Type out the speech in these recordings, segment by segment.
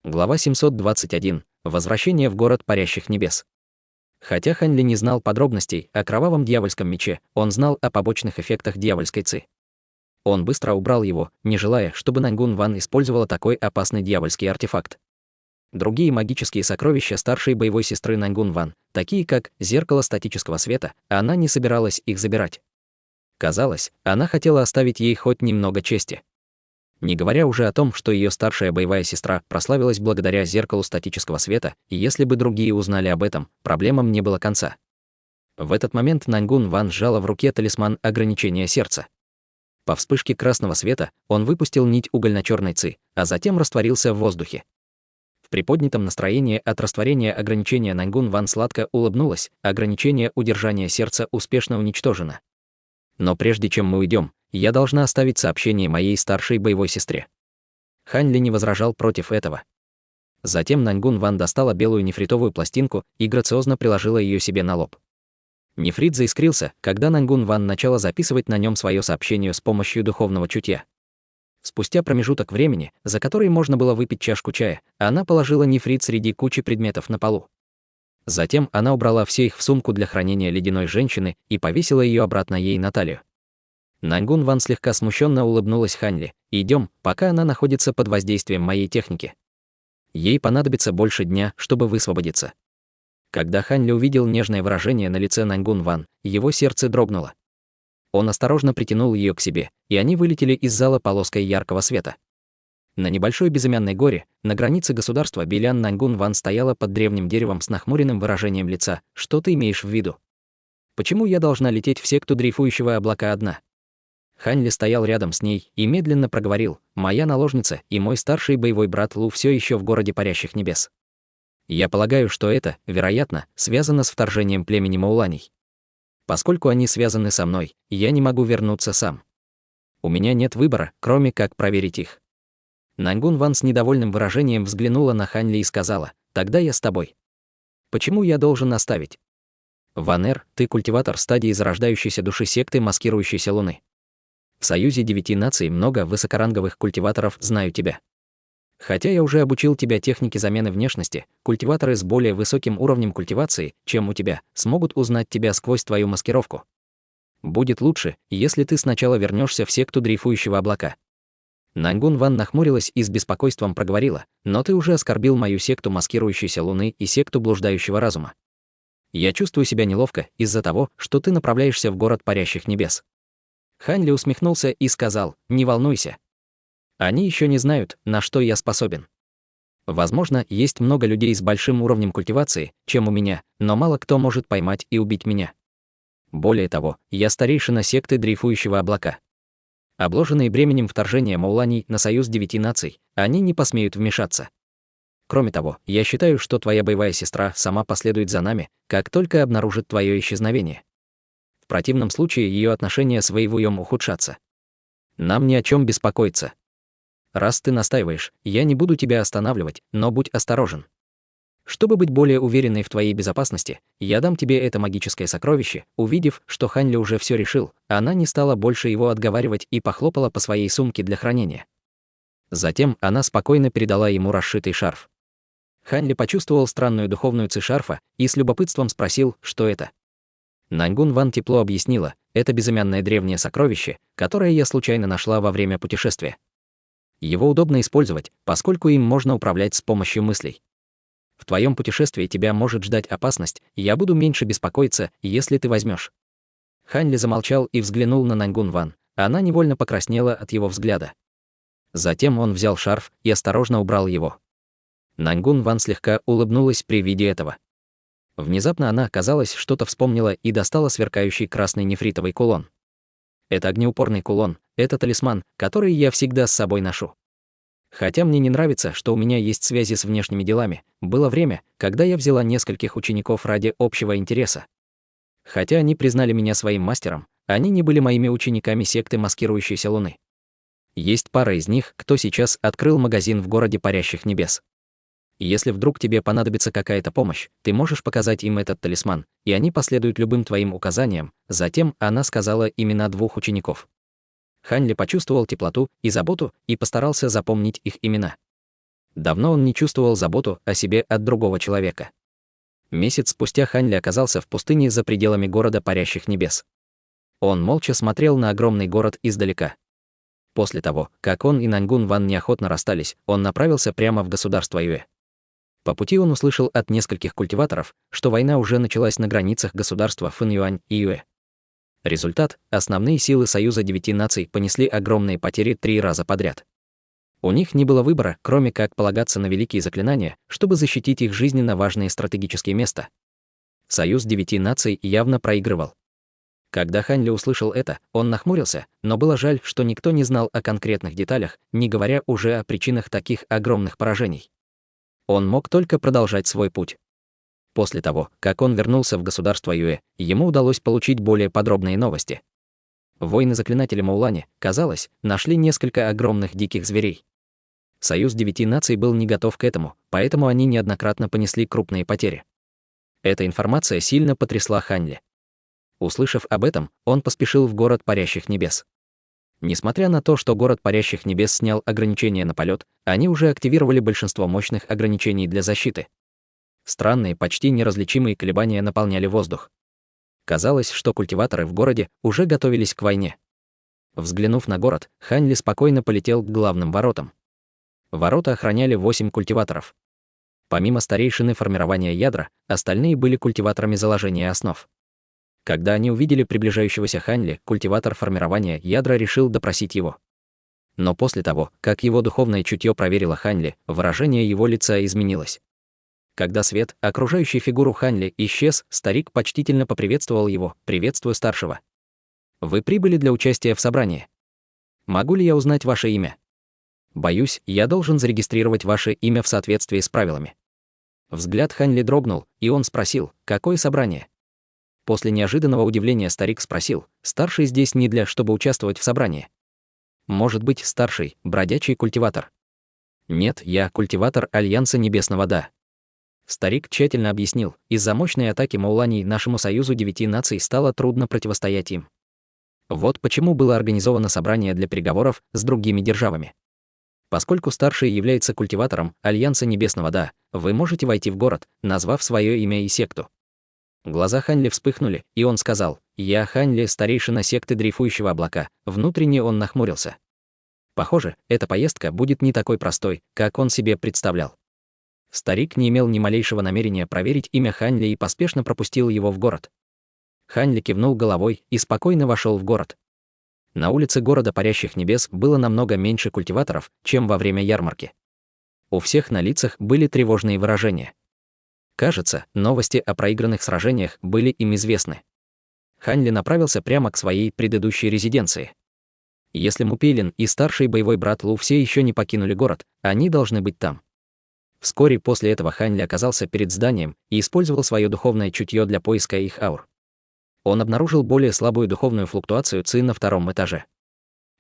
Глава 721. Возвращение в город парящих небес. Хотя Хань Ли не знал подробностей о кровавом дьявольском мече, он знал о побочных эффектах дьявольской ци. Он быстро убрал его, не желая, чтобы Наньгун Ван использовала такой опасный дьявольский артефакт. Другие магические сокровища старшей боевой сестры Наньгун Ван, такие как зеркало статического света, она не собиралась их забирать. Казалось, она хотела оставить ей хоть немного чести. Не говоря уже о том, что ее старшая боевая сестра прославилась благодаря зеркалу статического света, и если бы другие узнали об этом, проблемам не было конца. В этот момент Наньгун Ван сжала в руке талисман ограничения сердца. По вспышке красного света он выпустил нить угольно-черной ци, а затем растворился в воздухе. В приподнятом настроении от растворения ограничения Наньгун Ван сладко улыбнулась, ограничение удержания сердца успешно уничтожено. Но прежде чем мы уйдем, я должна оставить сообщение моей старшей боевой сестре. Хань Ли не возражал против этого. Затем Наньгун Ван достала белую нефритовую пластинку и грациозно приложила ее себе на лоб. Нефрит заискрился, когда Наньгун Ван начала записывать на нем свое сообщение с помощью духовного чутья. Спустя промежуток времени, за который можно было выпить чашку чая, она положила нефрит среди кучи предметов на полу. Затем она убрала все их в сумку для хранения ледяной женщины и повесила ее обратно ей на талию. Наньгун Ван слегка смущенно улыбнулась Хань Ли. «Идем, пока она находится под воздействием моей техники. Ей понадобится больше дня, чтобы высвободиться». Когда Хань Ли увидел нежное выражение на лице Наньгун Ван, его сердце дрогнуло. Он осторожно притянул ее к себе, и они вылетели из зала полоской яркого света. На небольшой безымянной горе, на границе государства Билян, Наньгун Ван стояла под древним деревом с нахмуренным выражением лица. «Что ты имеешь в виду? Почему я должна лететь в секту дрейфующего облака одна?» Хань Ли стоял рядом с ней и медленно проговорил: «Моя наложница и мой старший боевой брат Лу все еще в городе парящих небес. Я полагаю, что это, вероятно, связано с вторжением племени Мауланей. Поскольку они связаны со мной, я не могу вернуться сам. У меня нет выбора, кроме как проверить их». Наньгун Ван с недовольным выражением взглянула на Хань Ли и сказала: «Тогда я с тобой. Почему я должен оставить? Ван Эр, ты культиватор стадии зарождающейся души секты маскирующейся луны. В Союзе 9 наций много высокоранговых культиваторов, знаю тебя. Хотя я уже обучил тебя технике замены внешности, культиваторы с более высоким уровнем культивации, чем у тебя, смогут узнать тебя сквозь твою маскировку. Будет лучше, если ты сначала вернешься в секту дрейфующего облака». Наньгун Ван нахмурилась и с беспокойством проговорила: «Но ты уже оскорбил мою секту маскирующейся луны и секту блуждающего разума. Я чувствую себя неловко из-за того, что ты направляешься в город парящих небес». Хань Ли усмехнулся и сказал: «Не волнуйся. Они еще не знают, на что я способен. Возможно, есть много людей с большим уровнем культивации, чем у меня, но мало кто может поймать и убить меня. Более того, я старейшина секты дрейфующего облака. Обложенные бременем вторжения Мауланей на союз 9 наций, они не посмеют вмешаться. Кроме того, я считаю, что твоя боевая сестра сама последует за нами, как только обнаружит твое исчезновение. В противном случае ее отношения с Вэйвуем ухудшатся. Нам ни о чем беспокоиться. Раз ты настаиваешь, я не буду тебя останавливать, но будь осторожен. Чтобы быть более уверенной в твоей безопасности, я дам тебе это магическое сокровище». Увидев, что Хань Ли уже все решил, она не стала больше его отговаривать и похлопала по своей сумке для хранения. Затем она спокойно передала ему расшитый шарф. Хань Ли почувствовал странную духовную ци шарфа и с любопытством спросил, что это. Наньгун Ван тепло объяснила: «Это безымянное древнее сокровище, которое я случайно нашла во время путешествия. Его удобно использовать, поскольку им можно управлять с помощью мыслей. В твоем путешествии тебя может ждать опасность, и я буду меньше беспокоиться, если ты возьмешь». Хань Ли замолчал и взглянул на Наньгун Ван. Она невольно покраснела от его взгляда. Затем он взял шарф и осторожно убрал его. Наньгун Ван слегка улыбнулась при виде этого. Внезапно она, казалось, что-то вспомнила и достала сверкающий красный нефритовый кулон. «Это огнеупорный кулон, это талисман, который я всегда с собой ношу. Хотя мне не нравится, что у меня есть связи с внешними делами, было время, когда я взяла нескольких учеников ради общего интереса. Хотя они признали меня своим мастером, они не были моими учениками секты маскирующейся луны. Есть пара из них, кто сейчас открыл магазин в городе парящих небес. Если вдруг тебе понадобится какая-то помощь, ты можешь показать им этот талисман, и они последуют любым твоим указаниям». Затем она сказала имена 2 учеников. Хань Ли почувствовал теплоту и заботу и постарался запомнить их имена. Давно он не чувствовал заботу о себе от другого человека. Месяц спустя Хань Ли оказался в пустыне за пределами города парящих небес. Он молча смотрел на огромный город издалека. После того, как он и Наньгун Ван неохотно расстались, он направился прямо в государство Юэ. По пути он услышал от нескольких культиваторов, что война уже началась на границах государства Фэн-Юань и Юэ. Результат – основные силы Союза 9 наций понесли огромные потери 3 раза подряд. У них не было выбора, кроме как полагаться на великие заклинания, чтобы защитить их жизненно важные стратегические места. Союз 9 наций явно проигрывал. Когда Хань Ли услышал это, он нахмурился, но было жаль, что никто не знал о конкретных деталях, не говоря уже о причинах таких огромных поражений. Он мог только продолжать свой путь. После того, как он вернулся в государство Юэ, ему удалось получить более подробные новости. Воины-заклинатели Маулани, казалось, нашли несколько огромных диких зверей. Союз 9 наций был не готов к этому, поэтому они неоднократно понесли крупные потери. Эта информация сильно потрясла Хань Ли. Услышав об этом, он поспешил в город парящих небес. Несмотря на то, что город парящих небес снял ограничения на полет, они уже активировали большинство мощных ограничений для защиты. Странные, почти неразличимые колебания наполняли воздух. Казалось, что культиваторы в городе уже готовились к войне. Взглянув на город, Хань Ли спокойно полетел к главным воротам. Ворота охраняли 8 культиваторов. Помимо старейшины формирования ядра, остальные были культиваторами заложения основ. Когда они увидели приближающегося Хань Ли, культиватор формирования ядра решил допросить его. Но после того, как его духовное чутье проверило Хань Ли, выражение его лица изменилось. Когда свет, окружающий фигуру Хань Ли, исчез, старик почтительно поприветствовал его: «Приветствую старшего. Вы прибыли для участия в собрании. Могу ли я узнать ваше имя? Боюсь, я должен зарегистрировать ваше имя в соответствии с правилами». Взгляд Хань Ли дрогнул, и он спросил: «Какое собрание?» После неожиданного удивления старик спросил: «Старший здесь не для, чтобы участвовать в собрании? Может быть, старший — бродячий культиватор?» «Нет, я культиватор Альянса Небесного Да». Старик тщательно объяснил: из-за мощной атаки Маулани нашему Союзу 9 наций стало трудно противостоять им. Вот почему было организовано собрание для переговоров с другими державами. Поскольку старший является культиватором Альянса Небесного Да, вы можете войти в город, назвав свое имя и секту. Глаза Хань Ли вспыхнули, и он сказал: «Я Хань Ли, старейшина секты Дрейфующего облака». Внутренне он нахмурился. Похоже, эта поездка будет не такой простой, как он себе представлял. Старик не имел ни малейшего намерения проверить имя Хань Ли и поспешно пропустил его в город. Хань Ли кивнул головой и спокойно вошел в город. На улице города парящих небес было намного меньше культиваторов, чем во время ярмарки. У всех на лицах были тревожные выражения. Кажется, новости о проигранных сражениях были им известны. Хань Ли направился прямо к своей предыдущей резиденции. Если Мупейлин и старший боевой брат Лу все еще не покинули город, они должны быть там. Вскоре после этого Хань Ли оказался перед зданием и использовал свое духовное чутье для поиска их аур. Он обнаружил более слабую духовную флуктуацию Ци на 2-м этаже.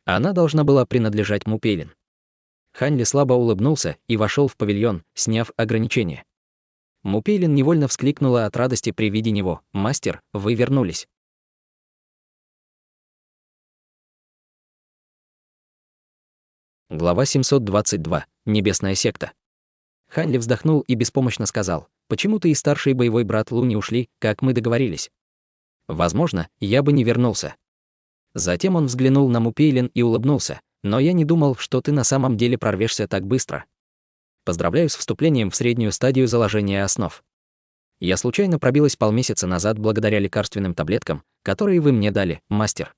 Она должна была принадлежать Мупейлин. Хань Ли слабо улыбнулся и вошел в павильон, сняв ограничение. Мупейлин невольно вскликнула от радости при виде него: «Мастер, вы вернулись». Глава 722. Небесная секта. Хань Ли вздохнул и беспомощно сказал: «Почему ты и старший боевой брат Лу не ушли, как мы договорились? Возможно, я бы не вернулся». Затем он взглянул на Мупейлин и улыбнулся: «Но я не думал, что ты на самом деле прорвешься так быстро. Поздравляю с вступлением в среднюю стадию заложения основ. Я случайно пробилась полмесяца назад благодаря лекарственным таблеткам, которые вы мне дали, мастер».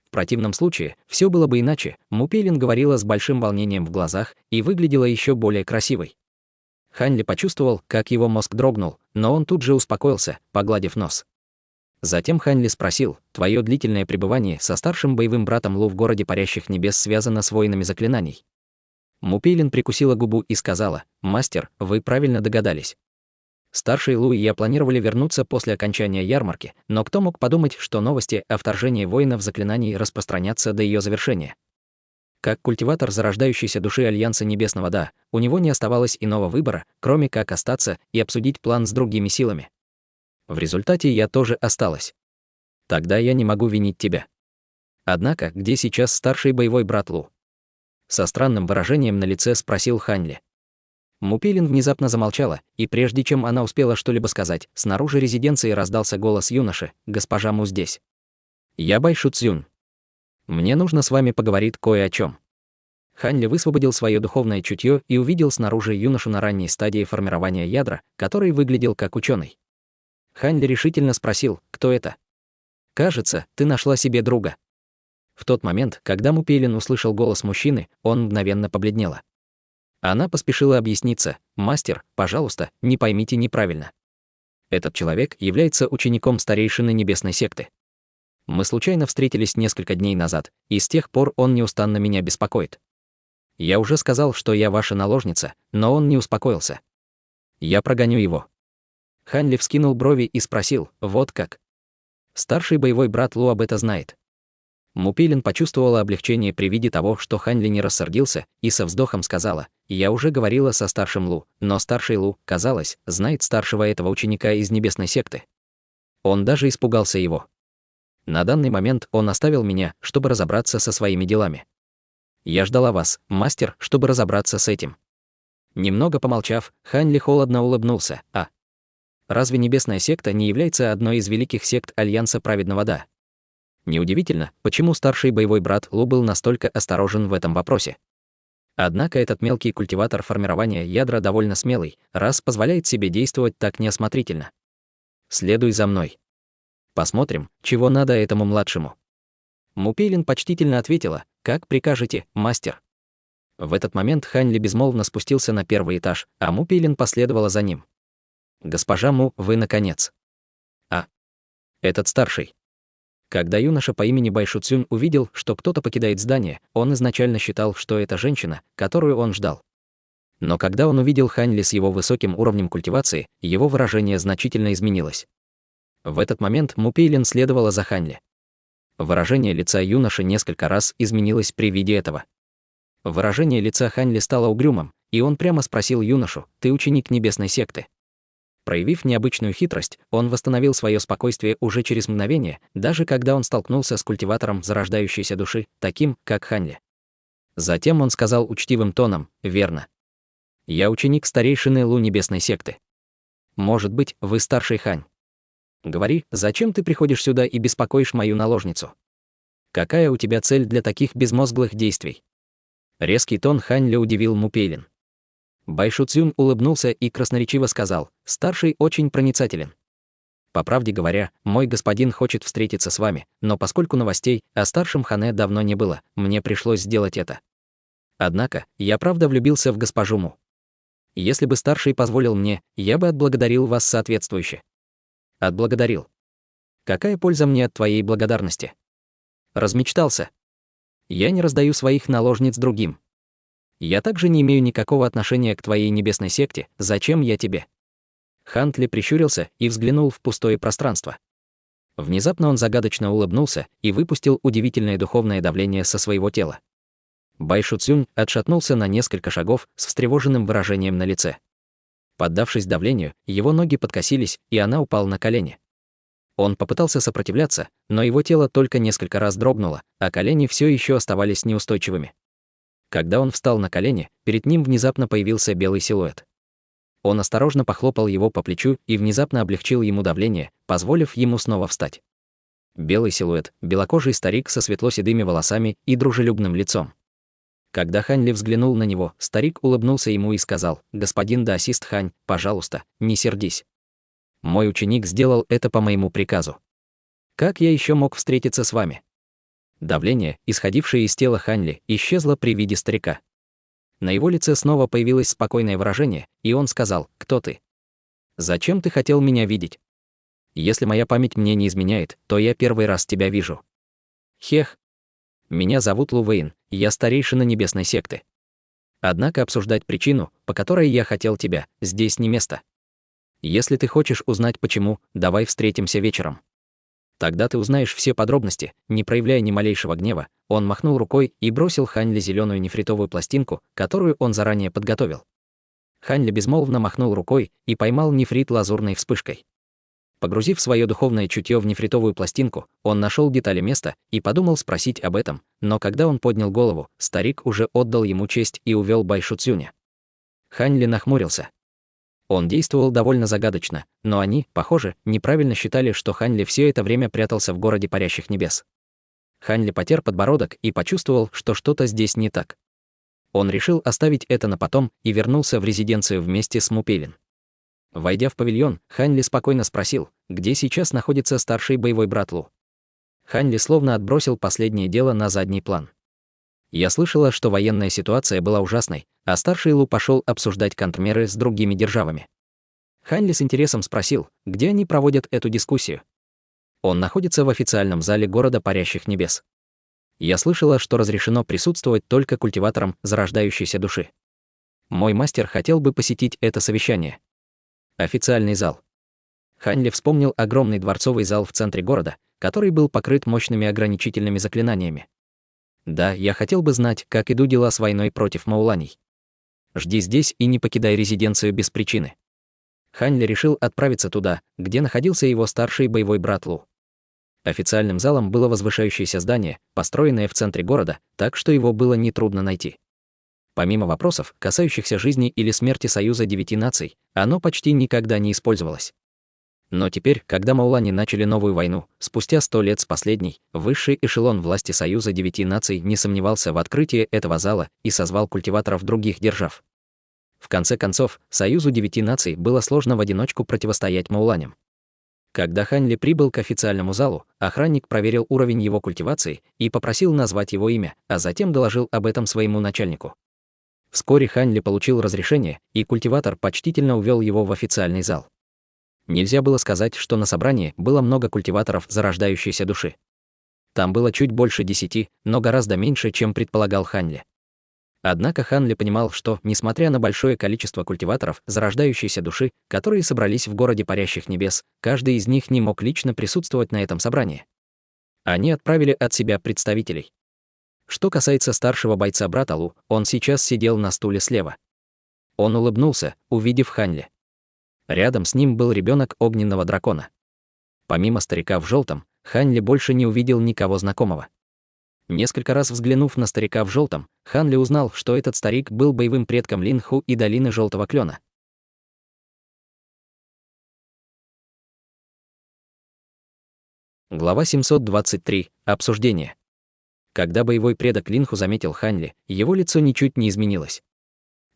В противном случае все было бы иначе. Мупейлин говорила с большим волнением в глазах и выглядела еще более красивой. Хань Ли почувствовал, как его мозг дрогнул, но он тут же успокоился, погладив нос. Затем Хань Ли спросил: «Твое длительное пребывание со старшим боевым братом Лу в городе парящих небес связано с воинами заклинаний?» Мупейлин прикусила губу и сказала: «Мастер, вы правильно догадались. Старший Лу и я планировали вернуться после окончания ярмарки, но кто мог подумать, что новости о вторжении воинов заклинаний распространятся до ее завершения?» Как культиватор зарождающейся души Альянса Небесного Да, у него не оставалось иного выбора, кроме как остаться и обсудить план с другими силами. В результате я тоже осталась. Тогда я не могу винить тебя. Однако, где сейчас старший боевой брат Лу? Со странным выражением на лице спросил Хань Ли. Мупелин внезапно замолчала, и прежде чем она успела что-либо сказать, снаружи резиденции раздался голос юноши: «Госпожа Му здесь». «Я Байшу Цзюнь. Мне нужно с вами поговорить кое о чем». Хань Ли высвободил свое духовное чутье и увидел снаружи юношу на ранней стадии формирования ядра, который выглядел как ученый. Хань Ли решительно спросил: «Кто это?» «Кажется, ты нашла себе друга». В тот момент, когда Мупелин услышал голос мужчины, он мгновенно побледнела. Она поспешила объясниться: «Мастер, пожалуйста, не поймите неправильно. Этот человек является учеником старейшины небесной секты. Мы случайно встретились несколько дней назад, и с тех пор он неустанно меня беспокоит. Я уже сказал, что я ваша наложница, но он не успокоился. Я прогоню его». Хань Ли вскинул брови и спросил: «Вот как? Старший боевой брат Лу об это знает?» Мупелин почувствовала облегчение при виде того, что Хань Ли не рассердился, и со вздохом сказала: «Я уже говорила со старшим Лу, но старший Лу, казалось, знает старшего этого ученика из небесной секты. Он даже испугался его. На данный момент он оставил меня, чтобы разобраться со своими делами. Я ждала вас, мастер, чтобы разобраться с этим». Немного помолчав, Хань Ли холодно улыбнулся: «А разве небесная секта не является одной из великих сект Альянса Праведного Да?» Неудивительно, почему старший боевой брат Лу был настолько осторожен в этом вопросе. Однако этот мелкий культиватор формирования ядра довольно смелый, раз позволяет себе действовать так неосмотрительно. «Следуй за мной. Посмотрим, чего надо этому младшему». Мупелин почтительно ответила: «Как прикажете, мастер». В этот момент Хань Ли безмолвно спустился на первый этаж, а Мупелин последовала за ним. «Госпожа Му, вы наконец». «А, этот старший». Когда юноша по имени Байшу Цюнь увидел, что кто-то покидает здание, он изначально считал, что это женщина, которую он ждал. Но когда он увидел Хань Ли с его высоким уровнем культивации, его выражение значительно изменилось. В этот момент Мупелин следовала за Хань Ли. Выражение лица юноши несколько раз изменилось при виде этого. Выражение лица Хань Ли стало угрюмым, и он прямо спросил юношу: «Ты ученик небесной секты?» Проявив необычную хитрость, он восстановил свое спокойствие уже через мгновение, даже когда он столкнулся с культиватором зарождающейся души, таким, как Хань Ли. Затем он сказал учтивым тоном: «Верно. Я ученик старейшины Лу небесной секты. Может быть, вы старший Хань. Говори, зачем ты приходишь сюда и беспокоишь мою наложницу? Какая у тебя цель для таких безмозглых действий?» Резкий тон Хань Ли удивил Мупелин. Байшу Цюнь улыбнулся и красноречиво сказал: «Старший очень проницателен. По правде говоря, мой господин хочет встретиться с вами, но поскольку новостей о старшем Хане давно не было, мне пришлось сделать это. Однако, я правда влюбился в госпожу Му. Если бы старший позволил мне, я бы отблагодарил вас соответствующе». «Отблагодарил? Какая польза мне от твоей благодарности?» «Размечтался. Я не раздаю своих наложниц другим. Я также не имею никакого отношения к твоей небесной секте, зачем я тебе?» Хань Ли прищурился и взглянул в пустое пространство. Внезапно он загадочно улыбнулся и выпустил удивительное духовное давление со своего тела. Байшу Цюнь отшатнулся на несколько шагов с встревоженным выражением на лице. Поддавшись давлению, его ноги подкосились, и она упал на колени. Он попытался сопротивляться, но его тело только несколько раз дрогнуло, а колени все еще оставались неустойчивыми. Когда он встал на колени, перед ним внезапно появился белый силуэт. Он осторожно похлопал его по плечу и внезапно облегчил ему давление, позволив ему снова встать. Белый силуэт, белокожий старик со светло-седыми волосами и дружелюбным лицом. Когда Хань Ли взглянул на него, старик улыбнулся ему и сказал: «Господин даосист Хань, пожалуйста, не сердись. Мой ученик сделал это по моему приказу. Как я еще мог встретиться с вами?» Давление, исходившее из тела Хань Ли, исчезло при виде старика. На его лице снова появилось спокойное выражение, и он сказал: «Кто ты? Зачем ты хотел меня видеть? Если моя память мне не изменяет, то я первый раз тебя вижу. Хех. Меня зовут Лу Вэйн, я старейшина небесной секты. Однако обсуждать причину, по которой я хотел тебя, здесь не место. Если ты хочешь узнать почему, давай встретимся вечером. Тогда ты узнаешь все подробности». Не проявляя ни малейшего гнева, он махнул рукой и бросил Хань Ли зеленую нефритовую пластинку, которую он заранее подготовил. Хань Ли безмолвно махнул рукой и поймал нефрит лазурной вспышкой. Погрузив свое духовное чутье в нефритовую пластинку, он нашел детали места и подумал спросить об этом, но когда он поднял голову, старик уже отдал ему честь и увел Байшу Цюня. Хань Ли нахмурился. Он действовал довольно загадочно, но они, похоже, неправильно считали, что Хань Ли все это время прятался в городе парящих небес. Хань Ли потер подбородок и почувствовал, что что-то здесь не так. Он решил оставить это на потом и вернулся в резиденцию вместе с Мупелин. Войдя в павильон, Хань Ли спокойно спросил, где сейчас находится старший боевой брат Лу. Хань Ли словно отбросил последнее дело на задний план. Я слышала, что военная ситуация была ужасной, а старший Лу пошел обсуждать контрмеры с другими державами. Хань Ли с интересом спросил, где они проводят эту дискуссию. Он находится в официальном зале города парящих небес. Я слышала, что разрешено присутствовать только культиваторам зарождающейся души. Мой мастер хотел бы посетить это совещание. Официальный зал. Хань Ли вспомнил огромный дворцовый зал в центре города, который был покрыт мощными ограничительными заклинаниями. Да, я хотел бы знать, как идут дела с войной против мауланей. Жди здесь и не покидай резиденцию без причины. Хань Ли решил отправиться туда, где находился его старший боевой брат Лу. Официальным залом было возвышающееся здание, построенное в центре города, так что его было нетрудно найти. Помимо вопросов, касающихся жизни или смерти Союза 9 наций, оно почти никогда не использовалось. Но теперь, когда маулани начали новую войну, спустя 100 лет с последней, высший эшелон власти Союза 9 наций не сомневался в открытии этого зала и созвал культиваторов других держав. В конце концов, Союзу 9 наций было сложно в одиночку противостоять мауланям. Когда Хань Ли прибыл к официальному залу, охранник проверил уровень его культивации и попросил назвать его имя, а затем доложил об этом своему начальнику. Вскоре Хань Ли получил разрешение, и культиватор почтительно увел его в официальный зал. Нельзя было сказать, что на собрании было много культиваторов зарождающейся души. Там было чуть больше 10, но гораздо меньше, чем предполагал Хань Ли. Однако Хань Ли понимал, что, несмотря на большое количество культиваторов зарождающейся души, которые собрались в городе парящих небес, каждый из них не мог лично присутствовать на этом собрании. Они отправили от себя представителей. Что касается старшего бойца брата Лу, он сейчас сидел на стуле слева. Он улыбнулся, увидев Хань Ли. Рядом с ним был ребенок огненного дракона. Помимо старика в желтом, Хань Ли больше не увидел никого знакомого. Несколько раз взглянув на старика в желтом, Хань Ли узнал, что этот старик был боевым предком Линху и долины Желтого Клена. Глава 723. Обсуждение. Когда боевой предок Линху заметил Хань Ли, его лицо ничуть не изменилось.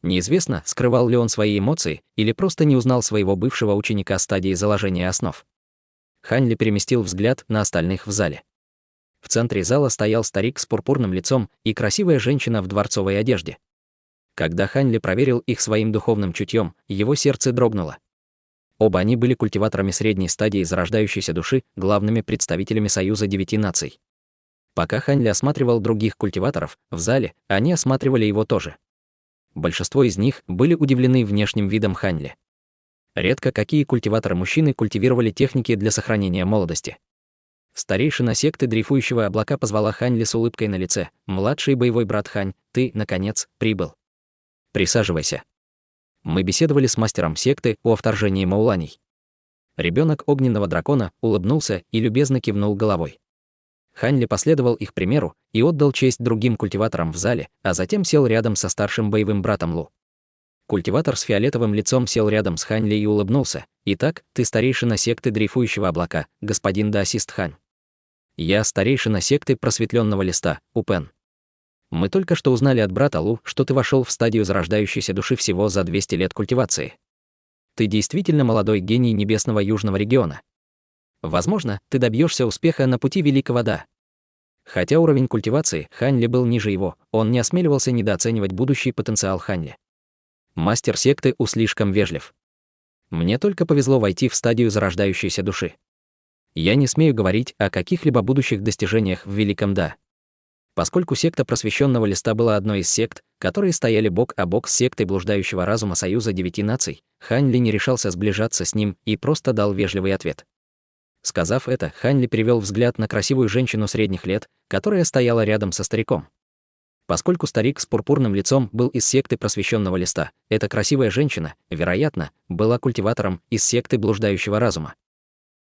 Неизвестно, скрывал ли он свои эмоции или просто не узнал своего бывшего ученика стадии заложения основ. Хань Ли переместил взгляд на остальных в зале. В центре зала стоял старик с пурпурным лицом и красивая женщина в дворцовой одежде. Когда Хань Ли проверил их своим духовным чутьем, его сердце дрогнуло. Оба они были культиваторами средней стадии зарождающейся души, главными представителями Союза 9 наций. Пока Хань Ли осматривал других культиваторов в зале, они осматривали его тоже. Большинство из них были удивлены внешним видом Хань Ли. Редко какие культиваторы-мужчины культивировали техники для сохранения молодости. Старейшина секты дрейфующего облака позвала Хань Ли с улыбкой на лице. «Младший боевой брат Хань, ты, наконец, прибыл. Присаживайся». Мы беседовали с мастером секты о вторжении мауланей. Ребенок огненного дракона улыбнулся и любезно кивнул головой. Хань Ли последовал их примеру и отдал честь другим культиваторам в зале, а затем сел рядом со старшим боевым братом Лу. Культиватор с фиолетовым лицом сел рядом с Хань Ли и улыбнулся. «Итак, ты старейшина секты дрейфующего облака, господин Даосист Хань. Я старейшина секты просветленного листа, Упен. Мы только что узнали от брата Лу, что ты вошел в стадию зарождающейся души всего за 200 лет культивации. Ты действительно молодой гений небесного южного региона. Возможно, ты добьешься успеха на пути великого Да». Хотя уровень культивации Хань Ли был ниже его, он не осмеливался недооценивать будущий потенциал Хань Ли. Мастер секты слишком вежлив. Мне только повезло войти в стадию зарождающейся души. Я не смею говорить о каких-либо будущих достижениях в великом Да. Поскольку секта просвещенного листа была одной из сект, которые стояли бок о бок с сектой блуждающего разума Союза 9 наций, Хань Ли не решался сближаться с ним и просто дал вежливый ответ. Сказав это, Хань Ли перевел взгляд на красивую женщину средних лет, которая стояла рядом со стариком. Поскольку старик с пурпурным лицом был из секты просвещенного листа, эта красивая женщина, вероятно, была культиватором из секты блуждающего разума.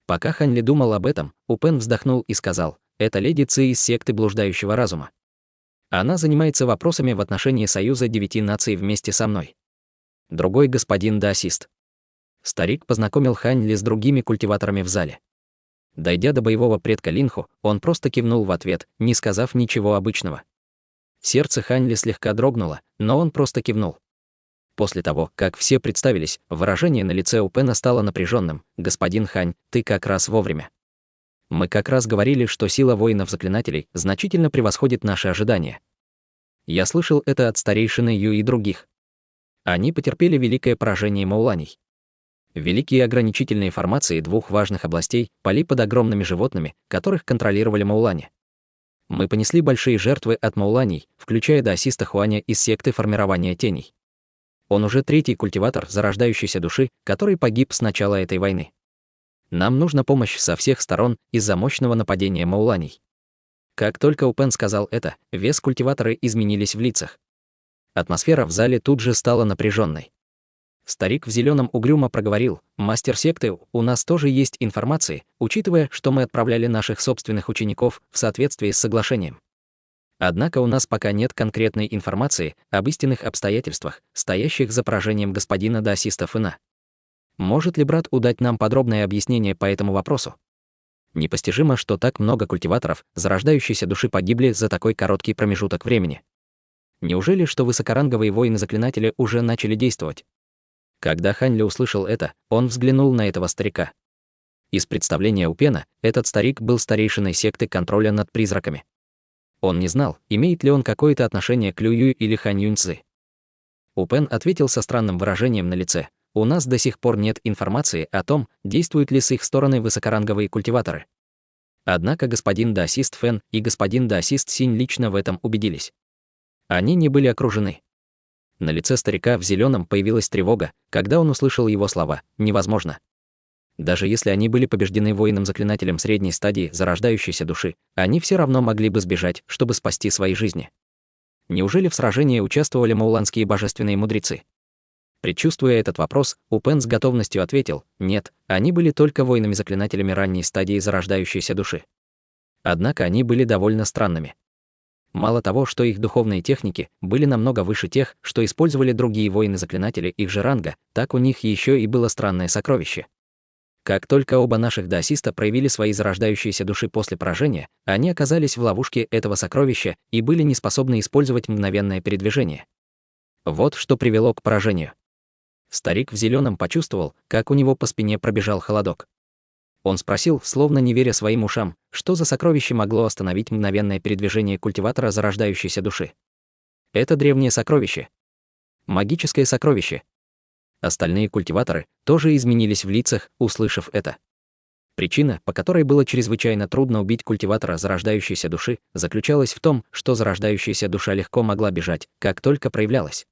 Пока Хань Ли думал об этом, Упен вздохнул и сказал: «Это леди Ци из секты блуждающего разума. Она занимается вопросами в отношении Союза 9 наций вместе со мной. Другой господин даосист. Старик познакомил Хань Ли с другими культиваторами в зале. Дойдя до боевого предка Линху, он просто кивнул в ответ, не сказав ничего обычного. Сердце Хань Ли слегка дрогнуло, но он просто кивнул. После того, как все представились, выражение на лице у Пена стало напряженным. «Господин Хань, ты как раз вовремя. Мы как раз говорили, что сила воинов-заклинателей значительно превосходит наши ожидания. Я слышал это от старейшины Ю и других. Они потерпели великое поражение мауланей. Великие ограничительные формации двух важных областей пали под огромными животными, которых контролировали маулани. Мы понесли большие жертвы от мауланей, включая даосиста Хуаня из секты формирования теней. Он уже третий культиватор зарождающейся души, который погиб с начала этой войны. Нам нужна помощь со всех сторон из-за мощного нападения мауланей». Как только Упен сказал это, вес культиваторы изменились в лицах. Атмосфера в зале тут же стала напряженной. Старик в зеленом угрюмо проговорил: «Мастер секты, у нас тоже есть информация, учитывая, что мы отправляли наших собственных учеников в соответствии с соглашением. Однако у нас пока нет конкретной информации об истинных обстоятельствах, стоящих за поражением господина даосиста Фэна. Может ли брат удать нам подробное объяснение по этому вопросу? Непостижимо, что так много культиваторов зарождающейся души погибли за такой короткий промежуток времени. Неужели что высокоранговые воины-заклинатели уже начали действовать?» Когда Хань Ли услышал это, он взглянул на этого старика. Из представления Упена, этот старик был старейшиной секты контроля над призраками. Он не знал, имеет ли он какое-то отношение к Лю Юй или Хань Юньцзы. Упен ответил со странным выражением на лице: «У нас до сих пор нет информации о том, действуют ли с их стороны высокоранговые культиваторы. Однако господин даосист Фэн и господин даосист Синь лично в этом убедились. Они не были окружены». На лице старика в зеленом появилась тревога, когда он услышал его слова: «Невозможно». Даже если они были побеждены воином-заклинателем средней стадии зарождающейся души, они все равно могли бы сбежать, чтобы спасти свои жизни. Неужели в сражении участвовали мауланские божественные мудрецы? Предчувствуя этот вопрос, Упен с готовностью ответил: «Нет, они были только воинами-заклинателями ранней стадии зарождающейся души. Однако они были довольно странными. Мало того, что их духовные техники были намного выше тех, что использовали другие воины-заклинатели их же ранга, так у них еще и было странное сокровище. Как только оба наших даосиста проявили свои зарождающиеся души после поражения, они оказались в ловушке этого сокровища и были не способны использовать мгновенное передвижение. Вот что привело к поражению». Старик в зеленом почувствовал, как у него по спине пробежал холодок. Он спросил, словно не веря своим ушам, что за сокровище могло остановить мгновенное передвижение культиватора зарождающейся души. «Это древнее сокровище. Магическое сокровище». Остальные культиваторы тоже изменились в лицах, услышав это. Причина, по которой было чрезвычайно трудно убить культиватора зарождающейся души, заключалась в том, что зарождающаяся душа легко могла бежать, как только проявлялась.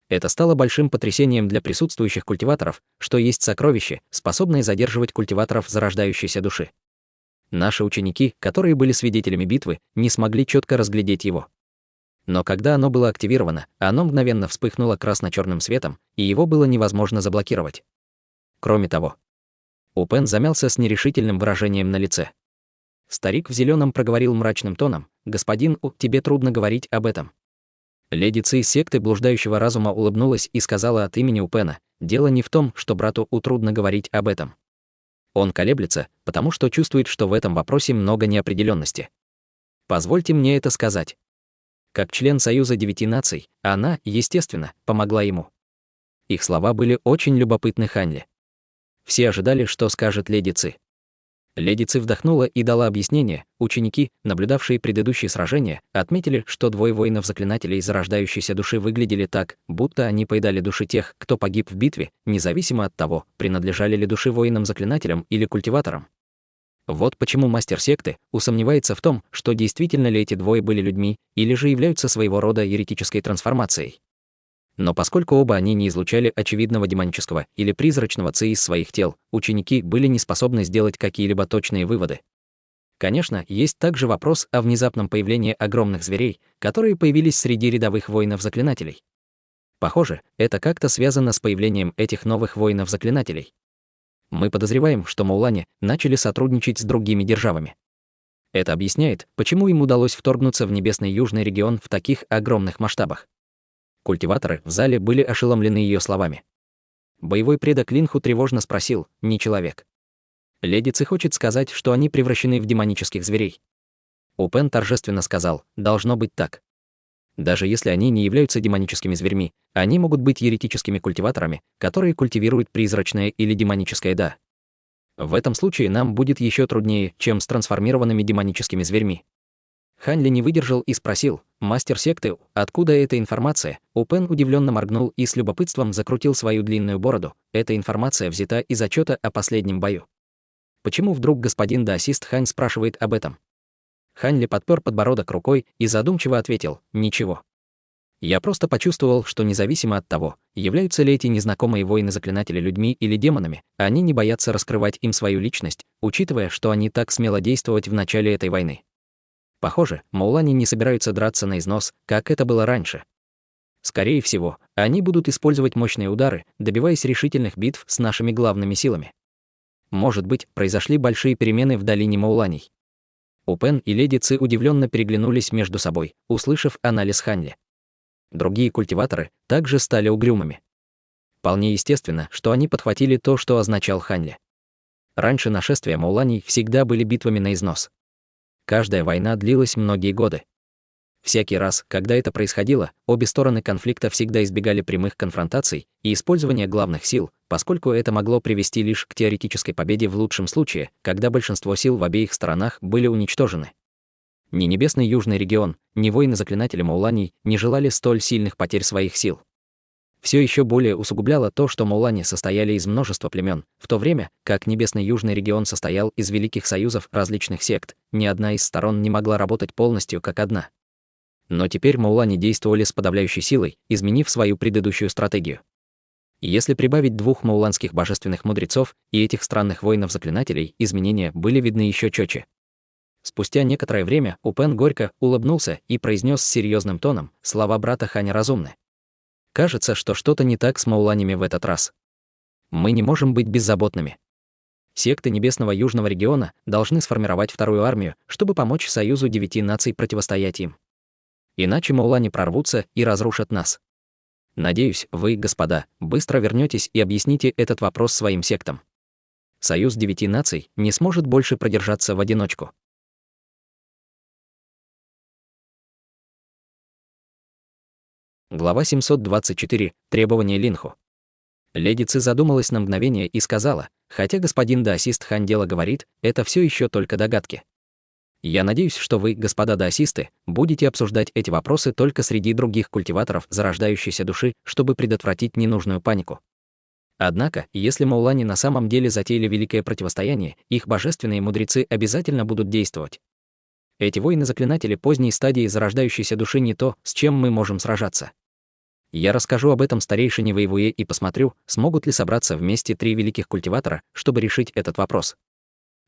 Это стало большим потрясением для присутствующих культиваторов, что есть сокровище, способное задерживать культиваторов зарождающейся души. Наши ученики, которые были свидетелями битвы, не смогли четко разглядеть его. Но когда оно было активировано, оно мгновенно вспыхнуло красно-черным светом, и его было невозможно заблокировать. Кроме того, Упен замялся с нерешительным выражением на лице. Старик в зеленом проговорил мрачным тоном: «Господин У, тебе трудно говорить об этом». Леди Ци из секты блуждающего разума улыбнулась и сказала от имени Упена: «Дело не в том, что брату У трудно говорить об этом. Он колеблется, потому что чувствует, что в этом вопросе много неопределенности. Позвольте мне это сказать. Как член Союза 9 наций, она, естественно, помогла ему». Их слова были очень любопытны Хань Ли. Все ожидали, что скажет леди Ци. Леди Ци вдохнула и дала объяснение. Ученики, наблюдавшие предыдущие сражения, отметили, что двое воинов-заклинателей зарождающейся души выглядели так, будто они поедали души тех, кто погиб в битве, независимо от того, принадлежали ли души воинам-заклинателям или культиваторам. Вот почему мастер секты усомневается в том, что действительно ли эти двое были людьми, или же являются своего рода еретической трансформацией. Но поскольку оба они не излучали очевидного демонического или призрачного ци из своих тел, ученики были не способны сделать какие-либо точные выводы. Конечно, есть также вопрос о внезапном появлении огромных зверей, которые появились среди рядовых воинов-заклинателей. Похоже, это как-то связано с появлением этих новых воинов-заклинателей. Мы подозреваем, что маулане начали сотрудничать с другими державами. Это объясняет, почему им удалось вторгнуться в небесный южный регион в таких огромных масштабах. Культиваторы в зале были ошеломлены ее словами. Боевой предок Линху тревожно спросил: «Не человек?» Леди Ци хочет сказать, что они превращены в демонических зверей. Упен торжественно сказал: «Должно быть так. Даже если они не являются демоническими зверьми, они могут быть еретическими культиваторами, которые культивируют призрачное или демоническое да. В этом случае нам будет еще труднее, чем с трансформированными демоническими зверьми». Хань Ли не выдержал и спросил: «Мастер секты, откуда эта информация?» Упен удивленно моргнул и с любопытством закрутил свою длинную бороду. Эта информация взята из отчета о последнем бою. Почему вдруг господин даосист Хань спрашивает об этом? Хань Ли подпер подбородок рукой и задумчиво ответил: «Ничего. Я просто почувствовал, что независимо от того, являются ли эти незнакомые воины-заклинатели людьми или демонами, они не боятся раскрывать им свою личность, учитывая, что они так смело действовать в начале этой войны. Похоже, маулани не собираются драться на износ, как это было раньше. Скорее всего, они будут использовать мощные удары, добиваясь решительных битв с нашими главными силами. Может быть, произошли большие перемены в долине мауланей». Упен и леди Ци удивленно переглянулись между собой, услышав анализ Хань Ли. Другие культиваторы также стали угрюмыми. Вполне естественно, что они подхватили то, что означал Хань Ли. Раньше нашествия мауланей всегда были битвами на износ. Каждая война длилась многие годы. Всякий раз, когда это происходило, обе стороны конфликта всегда избегали прямых конфронтаций и использования главных сил, поскольку это могло привести лишь к теоретической победе в лучшем случае, когда большинство сил в обеих сторонах были уничтожены. Ни Небесный Южный регион, ни воины-заклинатели мауланей не желали столь сильных потерь своих сил. Все еще более усугубляло то, что маулани состояли из множества племен, в то время как Небесный Южный регион состоял из великих союзов различных сект, ни одна из сторон не могла работать полностью как одна. Но теперь маулани действовали с подавляющей силой, изменив свою предыдущую стратегию. Если прибавить двух мауланских божественных мудрецов и этих странных воинов-заклинателей, изменения были видны еще четче. Спустя некоторое время Упен горько улыбнулся и произнес с серьезным тоном: «Слова брата Ханя разумны. Кажется, что что-то не так с мауланями в этот раз. Мы не можем быть беззаботными. Секты Небесного Южного региона должны сформировать вторую армию, чтобы помочь Союзу 9 наций противостоять им. Иначе маулани прорвутся и разрушат нас. Надеюсь, вы, господа, быстро вернетесь и объясните этот вопрос своим сектам. Союз 9 наций не сможет больше продержаться в одиночку». Глава 724. Требования Линху. Леди Ци задумалась на мгновение и сказала: «Хотя господин даосист Хань дело говорит, это все еще только догадки. Я надеюсь, что вы, господа даосисты, будете обсуждать эти вопросы только среди других культиваторов зарождающейся души, чтобы предотвратить ненужную панику. Однако, если маулани на самом деле затеяли великое противостояние, их божественные мудрецы обязательно будут действовать. Эти воины-заклинатели поздней стадии зарождающейся души не то, с чем мы можем сражаться. Я расскажу об этом старейшине Вэйвуе и посмотрю, смогут ли собраться вместе 3 великих культиватора, чтобы решить этот вопрос».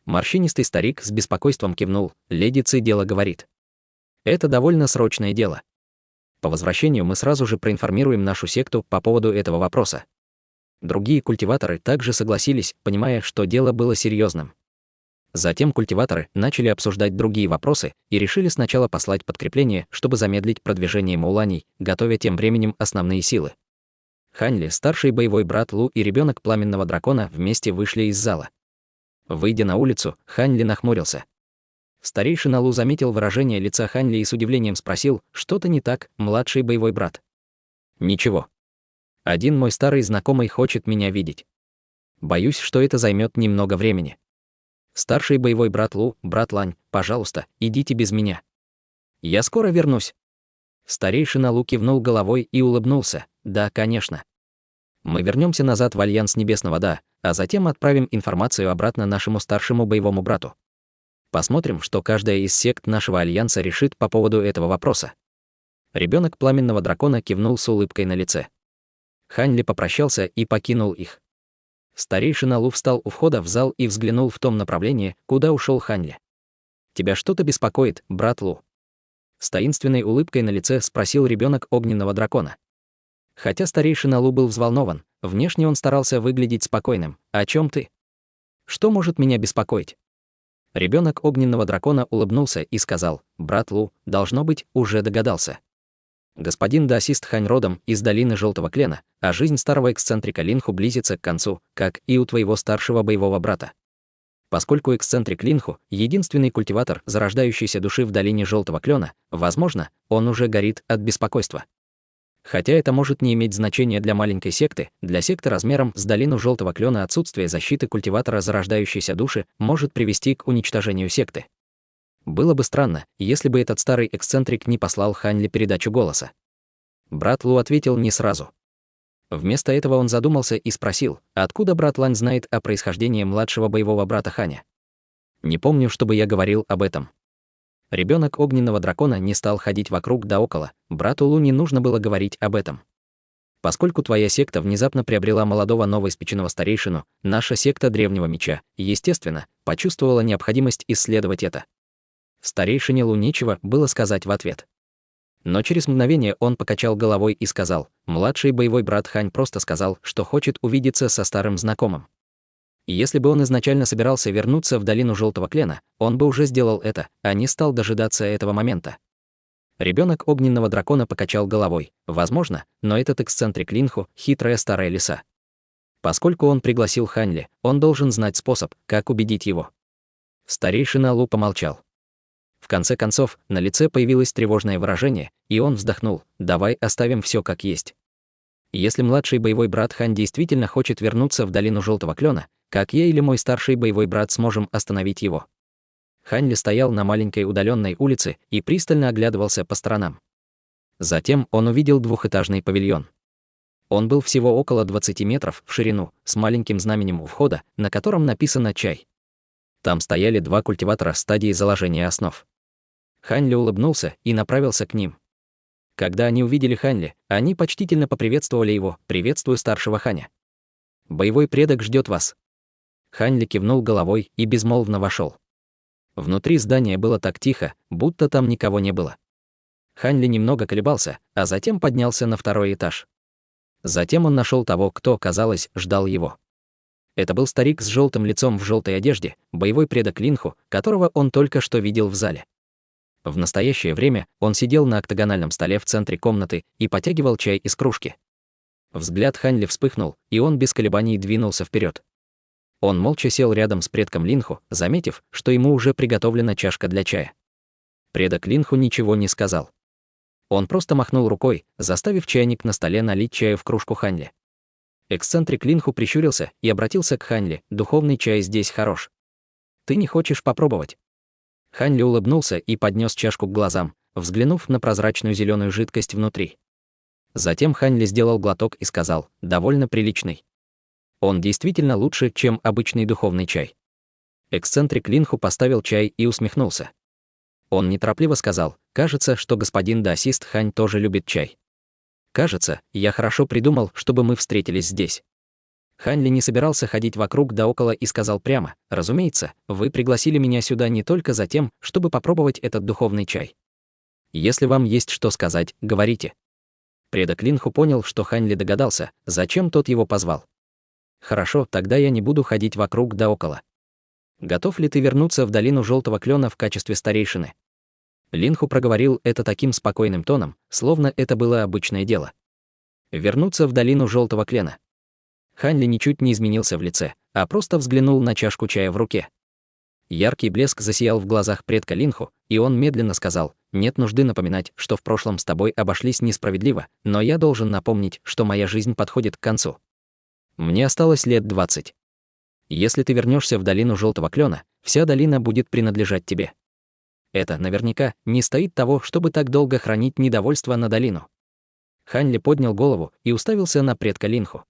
Морщинистый старик с беспокойством кивнул. Леди Ци дело говорит. «Это довольно срочное дело. По возвращению мы сразу же проинформируем нашу секту по поводу этого вопроса». Другие культиваторы также согласились, понимая, что дело было серьезным. Затем культиваторы начали обсуждать другие вопросы и решили сначала послать подкрепление, чтобы замедлить продвижение мауланей, готовя тем временем основные силы. Хань Ли, старший боевой брат Лу и ребенок пламенного дракона вместе вышли из зала. Выйдя на улицу, Хань Ли нахмурился. Старейшина Лу заметил выражение лица Хань Ли и с удивлением спросил: «Что-то не так, младший боевой брат?» «Ничего. Один мой старый знакомый хочет меня видеть. Боюсь, что это займет немного времени. Старший боевой брат Лу, брат Лань, пожалуйста, идите без меня. Я скоро вернусь». Старейшина Лу кивнул головой и улыбнулся. «Да, конечно. Мы вернемся назад в Альянс Небесного Да, а затем отправим информацию обратно нашему старшему боевому брату. Посмотрим, что каждая из сект нашего Альянса решит по поводу этого вопроса». Ребенок пламенного дракона кивнул с улыбкой на лице. Хань Ли попрощался и покинул их. Старейшина Лу встал у входа в зал и взглянул в том направлении, куда ушел Хань Ли. «Тебя что-то беспокоит, брат Лу?» С таинственной улыбкой на лице спросил ребенок огненного дракона. Хотя старейшина Лу был взволнован, внешне он старался выглядеть спокойным. «О чем ты? Что может меня беспокоить?» Ребенок огненного дракона улыбнулся и сказал: «Брат Лу, должно быть, уже догадался. Господин даосист Хань родом из долины Желтого Клена, а жизнь старого эксцентрика Линху близится к концу, как и у твоего старшего боевого брата. Поскольку эксцентрик Линху — единственный культиватор зарождающейся души в долине Желтого Клена, возможно, он уже горит от беспокойства. Хотя это может не иметь значения для маленькой секты, для секты размером с долину Желтого Клена отсутствие защиты культиватора зарождающейся души может привести к уничтожению секты. Было бы странно, если бы этот старый эксцентрик не послал Ханьли передачу голоса. Брат Лу ответил не сразу. Вместо этого он задумался и спросил, откуда брат Лань знает о происхождении младшего боевого брата Ханя. Не помню, чтобы я говорил об этом. Ребенок огненного дракона не стал ходить вокруг да около, брату Лу не нужно было говорить об этом. Поскольку твоя секта внезапно приобрела молодого новоиспеченного старейшину, наша секта Древнего Меча, естественно, почувствовала необходимость исследовать это. Старейшине Лу нечего было сказать в ответ. Но через мгновение он покачал головой и сказал, младший боевой брат Хань просто сказал, что хочет увидеться со старым знакомым. Если бы он изначально собирался вернуться в долину Желтого Клена, он бы уже сделал это, а не стал дожидаться этого момента. Ребенок огненного дракона покачал головой. Возможно, но этот эксцентрик Линху — хитрая старая лиса. Поскольку он пригласил Ханьли, он должен знать способ, как убедить его. Старейшина Лу помолчал. В конце концов, на лице появилось тревожное выражение, и он вздохнул. «Давай оставим все как есть. Если младший боевой брат Хань действительно хочет вернуться в долину Желтого Клена, как я или мой старший боевой брат сможем остановить его?» Ханьли стоял на маленькой удаленной улице и пристально оглядывался по сторонам. Затем он увидел двухэтажный павильон. Он был всего около 20 метров в ширину, с маленьким знаменем у входа, на котором написано «Чай». Там стояли два культиватора стадии заложения основ. Ханьли улыбнулся и направился к ним. Когда они увидели Ханьли, они почтительно поприветствовали его: «Приветствую старшего Ханя. Боевой предок ждет вас». Ханьли кивнул головой и безмолвно вошел. Внутри здания было так тихо, будто там никого не было. Ханьли немного колебался, а затем поднялся на второй этаж. Затем он нашел того, кто, казалось, ждал его. Это был старик с желтым лицом в желтой одежде, боевой предок Линху, которого он только что видел в зале. В настоящее время он сидел на октагональном столе в центре комнаты и потягивал чай из кружки. Взгляд Ханьли вспыхнул, и он без колебаний двинулся вперед. Он молча сел рядом с предком Линху, заметив, что ему уже приготовлена чашка для чая. Предок Линху ничего не сказал. Он просто махнул рукой, заставив чайник на столе налить чаю в кружку Ханьли. Эксцентрик Линху прищурился и обратился к Ханьли: «Духовный чай здесь хорош. Ты не хочешь попробовать?» Ханьли улыбнулся и поднес чашку к глазам, взглянув на прозрачную зеленую жидкость внутри. Затем Ханьли сделал глоток и сказал: «Довольно приличный. Он действительно лучше, чем обычный духовный чай». Эксцентрик Линху поставил чай и усмехнулся. Он неторопливо сказал: «Кажется, что господин даосист Хань тоже любит чай. Кажется, я хорошо придумал, чтобы мы встретились здесь». Ханьли не собирался ходить вокруг да около и сказал прямо: «Разумеется, вы пригласили меня сюда не только за тем, чтобы попробовать этот духовный чай. Если вам есть что сказать, говорите». Предок Линху понял, что Ханьли догадался, зачем тот его позвал. «Хорошо, тогда я не буду ходить вокруг да около. Готов ли ты вернуться в долину Желтого Клена в качестве старейшины?» Линху проговорил это таким спокойным тоном, словно это было обычное дело. «Вернуться в долину Желтого Клена». Ханьли ничуть не изменился в лице, а просто взглянул на чашку чая в руке. Яркий блеск засиял в глазах предка Линху, и он медленно сказал: «Нет нужды напоминать, что в прошлом с тобой обошлись несправедливо, но я должен напомнить, что моя жизнь подходит к концу. Мне осталось лет 20. Если ты вернешься в долину Желтого Клена, вся долина будет принадлежать тебе. Это наверняка не стоит того, чтобы так долго хранить недовольство на долину». Ханьли поднял голову и уставился на предка Линху.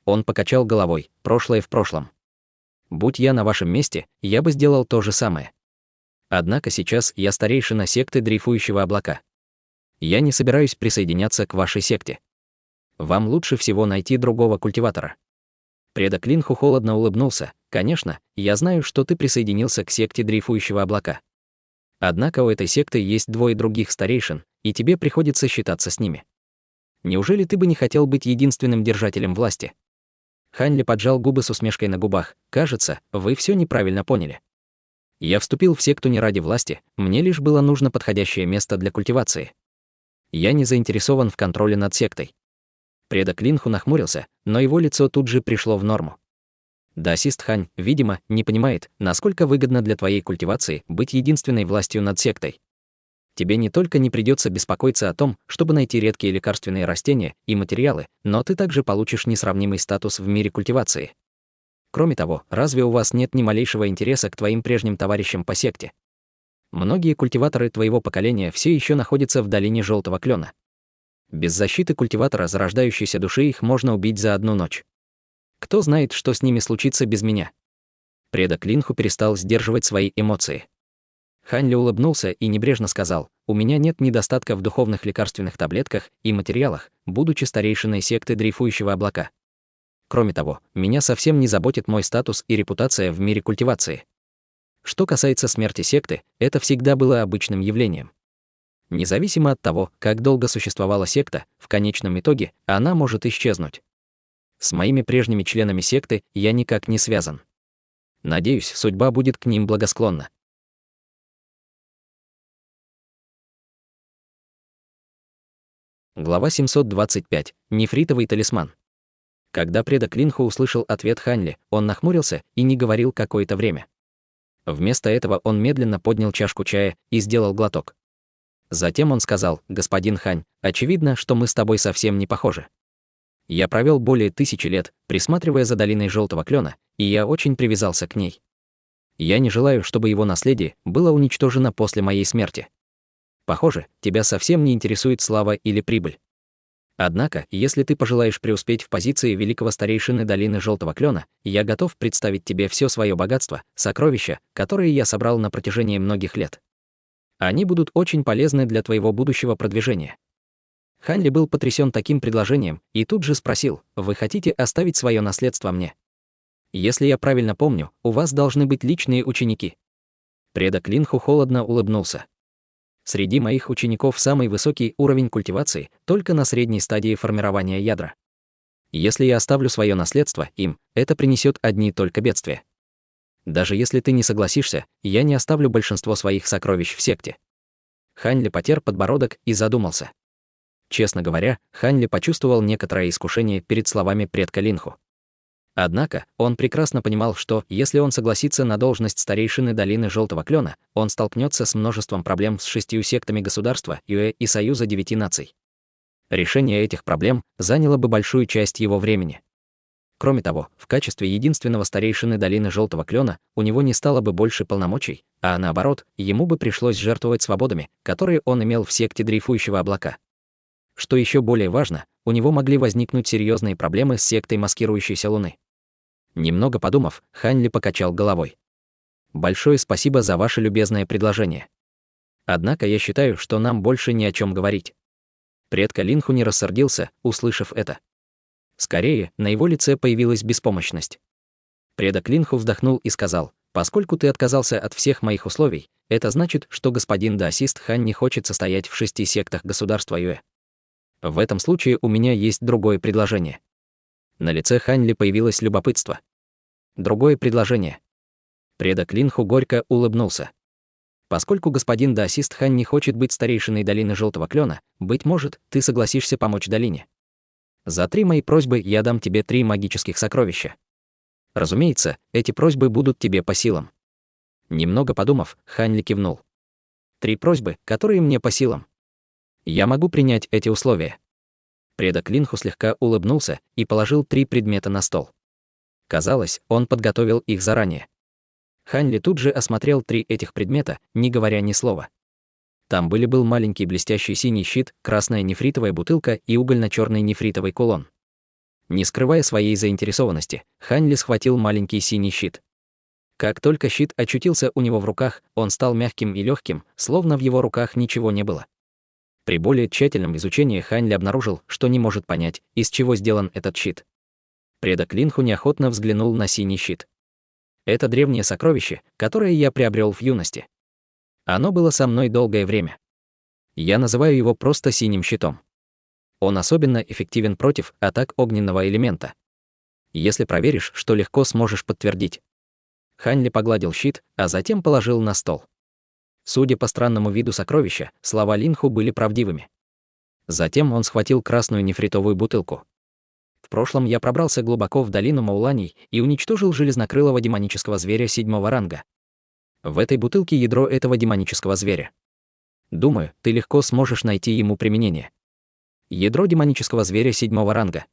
Он покачал головой: «Прошлое в прошлом. Будь я на вашем месте, я бы сделал то же самое. Однако сейчас я старейшина секты Дрейфующего Облака. Я не собираюсь присоединяться к вашей секте. Вам лучше всего найти другого культиватора». Предок Линху холодно улыбнулся: «Конечно, я знаю, что ты присоединился к секте Дрейфующего Облака. Однако у этой секты есть двое других старейшин, и тебе приходится считаться с ними. Неужели ты бы не хотел быть единственным держателем власти?» Ханьли поджал губы с усмешкой на губах: «Кажется, вы все неправильно поняли. Я вступил в секту не ради власти, мне лишь было нужно подходящее место для культивации. Я не заинтересован в контроле над сектой. Предок Линху нахмурился, но его лицо тут же пришло в норму. Даосист Хань, видимо, не понимает, насколько выгодно для твоей культивации быть единственной властью над сектой. Тебе не только не придется беспокоиться о том, чтобы найти редкие лекарственные растения и материалы, но ты также получишь несравнимый статус в мире культивации. Кроме того, разве у вас нет ни малейшего интереса к твоим прежним товарищам по секте? Многие культиваторы твоего поколения все еще находятся в долине Желтого Клена. Без защиты культиватора зарождающейся души их можно убить за одну ночь. Кто знает, что с ними случится без меня? Предок Линху перестал сдерживать свои эмоции. Хань Ли улыбнулся и небрежно сказал: «У меня нет недостатка в духовных лекарственных таблетках и материалах, будучи старейшиной секты дрейфующего облака. Кроме того, меня совсем не заботит мой статус и репутация в мире культивации. Что касается смерти секты, это всегда было обычным явлением. Независимо от того, как долго существовала секта, в конечном итоге она может исчезнуть. С моими прежними членами секты я никак не связан. Надеюсь, судьба будет к ним благосклонна». Глава 725. Нефритовый талисман. Когда предок Линху услышал ответ Хань Ли, он нахмурился и не говорил какое-то время. Вместо этого он медленно поднял чашку чая и сделал глоток. Затем он сказал: «Господин Хань, очевидно, что мы с тобой совсем не похожи. Я провел более 1000 лет, присматривая за долиной Желтого Клена, и я очень привязался к ней. Я не желаю, чтобы его наследие было уничтожено после моей смерти. Похоже, тебя совсем не интересует слава или прибыль. Однако, если ты пожелаешь преуспеть в позиции великого старейшины долины Желтого Клена, я готов представить тебе все свое богатство, сокровища, которые я собрал на протяжении многих лет. Они будут очень полезны для твоего будущего продвижения». Хань Ли был потрясен таким предложением и тут же спросил: «Вы хотите оставить свое наследство мне? Если я правильно помню, у вас должны быть личные ученики». Предок Линху холодно улыбнулся. «Среди моих учеников самый высокий уровень культивации только на средней стадии формирования ядра. Если я оставлю свое наследство им, это принесет одни только бедствия. Даже если ты не согласишься, я не оставлю большинство своих сокровищ в секте». Хань Ли потер подбородок и задумался. Честно говоря, Хань Ли почувствовал некоторое искушение перед словами предка Линху. Однако, он прекрасно понимал, что, если он согласится на должность старейшины долины Желтого Клена, он столкнется с множеством проблем с 6 сектами государства Юэ и Союза 9 наций. Решение этих проблем заняло бы большую часть его времени. Кроме того, в качестве единственного старейшины долины Желтого Клена у него не стало бы больше полномочий, а наоборот, ему бы пришлось жертвовать свободами, которые он имел в секте дрейфующего облака. Что еще более важно, у него могли возникнуть серьезные проблемы с сектой маскирующейся луны. Немного подумав, Хань Ли покачал головой. «Большое спасибо за ваше любезное предложение. Однако я считаю, что нам больше ни о чем говорить». Предка Линху не рассердился, услышав это. Скорее, на его лице появилась беспомощность. Предок Линху вздохнул и сказал: «Поскольку ты отказался от всех моих условий, это значит, что господин даосист Хань не хочет состоять в 6 сектах государства Юэ. В этом случае у меня есть другое предложение». На лице Хань Ли появилось любопытство. «Другое предложение». Предок Линху горько улыбнулся. «Поскольку господин даосист Хань не хочет быть старейшиной долины Желтого Клена, быть может, ты согласишься помочь долине. За 3 мои просьбы я дам тебе 3 магических сокровища. Разумеется, эти просьбы будут тебе по силам». Немного подумав, Хань Ли кивнул. 3 просьбы, которые мне по силам. Я могу принять эти условия». Предок Линху слегка улыбнулся и положил 3 предмета на стол. Казалось, он подготовил их заранее. Хань Ли тут же осмотрел 3 этих предмета, не говоря ни слова. Там был маленький блестящий синий щит, красная нефритовая бутылка и угольно-черный нефритовый кулон. Не скрывая своей заинтересованности, Хань Ли схватил маленький синий щит. Как только щит очутился у него в руках, он стал мягким и легким, словно в его руках ничего не было. При более тщательном изучении Хань Ли обнаружил, что не может понять, из чего сделан этот щит. Предок Линху неохотно взглянул на синий щит. «Это древнее сокровище, которое я приобрел в юности. Оно было со мной долгое время. Я называю его просто синим щитом. Он особенно эффективен против атак огненного элемента. Если проверишь, что легко сможешь подтвердить». Хань Ли погладил щит, а затем положил на стол. Судя по странному виду сокровища, слова Линху были правдивыми. Затем он схватил красную нефритовую бутылку. В прошлом я пробрался глубоко в долину Мауланий и уничтожил железнокрылого демонического зверя 7-го ранга. В этой бутылке ядро этого демонического зверя. Думаю, ты легко сможешь найти ему применение. Ядро демонического зверя 7-го ранга.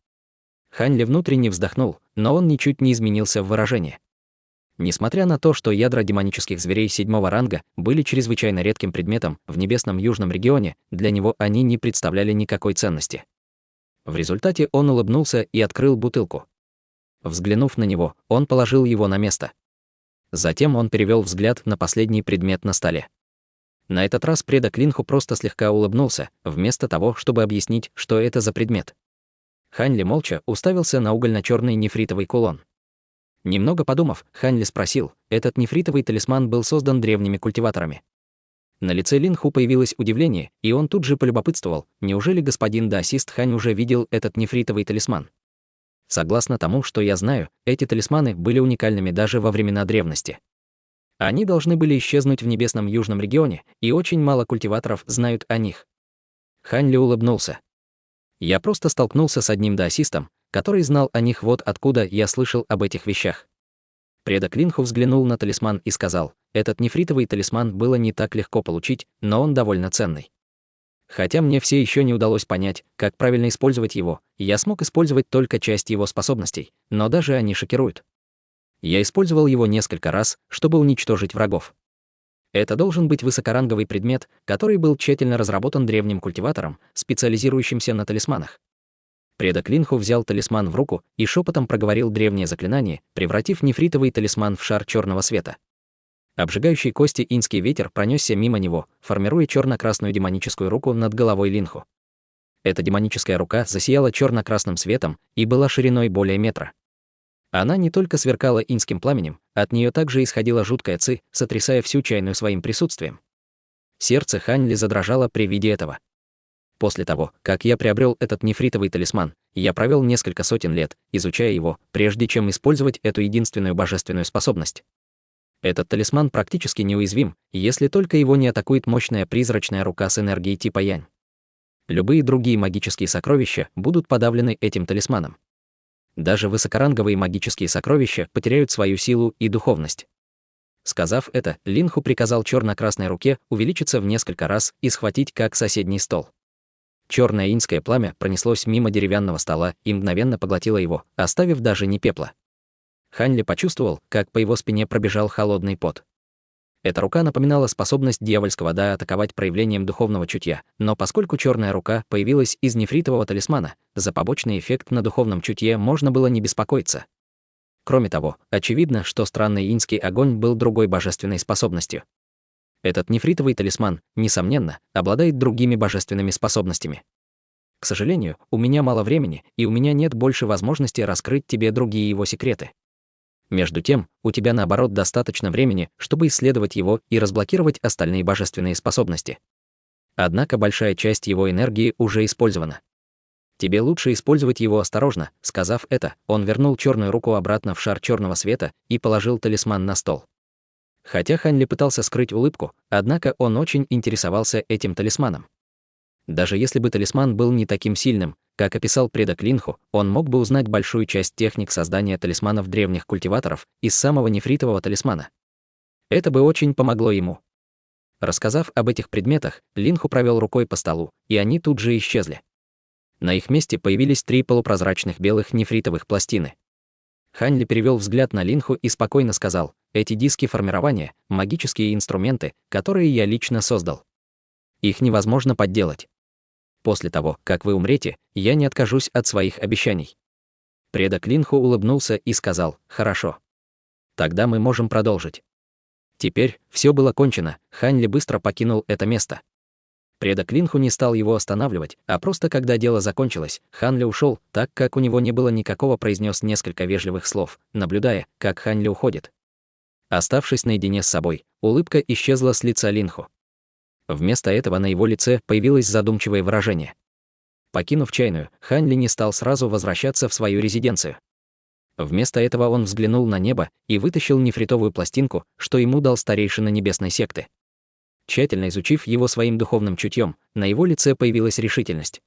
Хань Ли внутренне вздохнул, но он ничуть не изменился в выражении. Несмотря на то, что ядра демонических зверей 7-го ранга были чрезвычайно редким предметом в небесном южном регионе, для него они не представляли никакой ценности. В результате он улыбнулся и открыл бутылку. Взглянув на него, он положил его на место. Затем он перевел взгляд на последний предмет на столе. На этот раз предок Линху просто слегка улыбнулся, вместо того, чтобы объяснить, что это за предмет. Хань Ли молча уставился на угольно-черный нефритовый кулон. Немного подумав, Хань Ли спросил, этот нефритовый талисман был создан древними культиваторами. На лице Линху появилось удивление, и он тут же полюбопытствовал, неужели господин даосист Хань уже видел этот нефритовый талисман? Согласно тому, что я знаю, эти талисманы были уникальными даже во времена древности. Они должны были исчезнуть в небесном южном регионе, и очень мало культиваторов знают о них. Хань Ли улыбнулся. Я просто столкнулся с одним даосистом, который знал о них, вот откуда я слышал об этих вещах. Предок Линху взглянул на талисман и сказал, этот нефритовый талисман было не так легко получить, но он довольно ценный. Хотя мне все еще не удалось понять, как правильно использовать его, я смог использовать только часть его способностей, но даже они шокируют. Я использовал его несколько раз, чтобы уничтожить врагов. Это должен быть высокоранговый предмет, который был тщательно разработан древним культиватором, специализирующимся на талисманах. Предок Линху взял талисман в руку и шепотом проговорил древнее заклинание, превратив нефритовый талисман в шар черного света. Обжигающий кости инский ветер пронесся мимо него, формируя черно-красную демоническую руку над головой Линху. Эта демоническая рука засияла черно-красным светом и была шириной более метра. Она не только сверкала инским пламенем, от нее также исходила жуткая ци, сотрясая всю чайную своим присутствием. Сердце Хань Ли задрожало при виде этого. После того, как я приобрел этот нефритовый талисман, я провел несколько сотен лет, изучая его, прежде чем использовать эту единственную божественную способность. Этот талисман практически неуязвим, если только его не атакует мощная призрачная рука с энергией типа Янь. Любые другие магические сокровища будут подавлены этим талисманом. Даже высокоранговые магические сокровища потеряют свою силу и духовность. Сказав это, Линху приказал черно-красной руке увеличиться в несколько раз и схватить как соседний стол. Черное инское пламя пронеслось мимо деревянного стола и мгновенно поглотило его, оставив даже не пепла. Хань Ли почувствовал, как по его спине пробежал холодный пот. Эта рука напоминала способность дьявольского да атаковать проявлением духовного чутья, но поскольку черная рука появилась из нефритового талисмана, за побочный эффект на духовном чутье можно было не беспокоиться. Кроме того, очевидно, что странный инский огонь был другой божественной способностью. Этот нефритовый талисман, несомненно, обладает другими божественными способностями. К сожалению, у меня мало времени, и у меня нет больше возможности раскрыть тебе другие его секреты. Между тем, у тебя наоборот достаточно времени, чтобы исследовать его и разблокировать остальные божественные способности. Однако большая часть его энергии уже использована. Тебе лучше использовать его осторожно. Сказав это, он вернул черную руку обратно в шар черного света и положил талисман на стол. Хотя Хань Ли пытался скрыть улыбку, однако он очень интересовался этим талисманом. Даже если бы талисман был не таким сильным, как описал предок Линху, он мог бы узнать большую часть техник создания талисманов древних культиваторов из самого нефритового талисмана. Это бы очень помогло ему. Рассказав об этих предметах, Линху провел рукой по столу, и они тут же исчезли. На их месте появились 3 полупрозрачных белых нефритовых пластины. Хань Ли перевел взгляд на Линху и спокойно сказал, эти диски формирования — магические инструменты, которые я лично создал. Их невозможно подделать. После того, как вы умрете, я не откажусь от своих обещаний. Предок Линху улыбнулся и сказал, хорошо. Тогда мы можем продолжить. Теперь все было кончено, Хань Ли быстро покинул это место. Предок Линху не стал его останавливать, а просто когда дело закончилось, Хань Ли ушел, так как у него не было никакого, произнес несколько вежливых слов, наблюдая, как Хань Ли уходит. Оставшись наедине с собой, улыбка исчезла с лица Линху. Вместо этого на его лице появилось задумчивое выражение. Покинув чайную, Хань Ли не стал сразу возвращаться в свою резиденцию. Вместо этого он взглянул на небо и вытащил нефритовую пластинку, что ему дал старейшина небесной секты. Тщательно изучив его своим духовным чутьем, на его лице появилась решительность.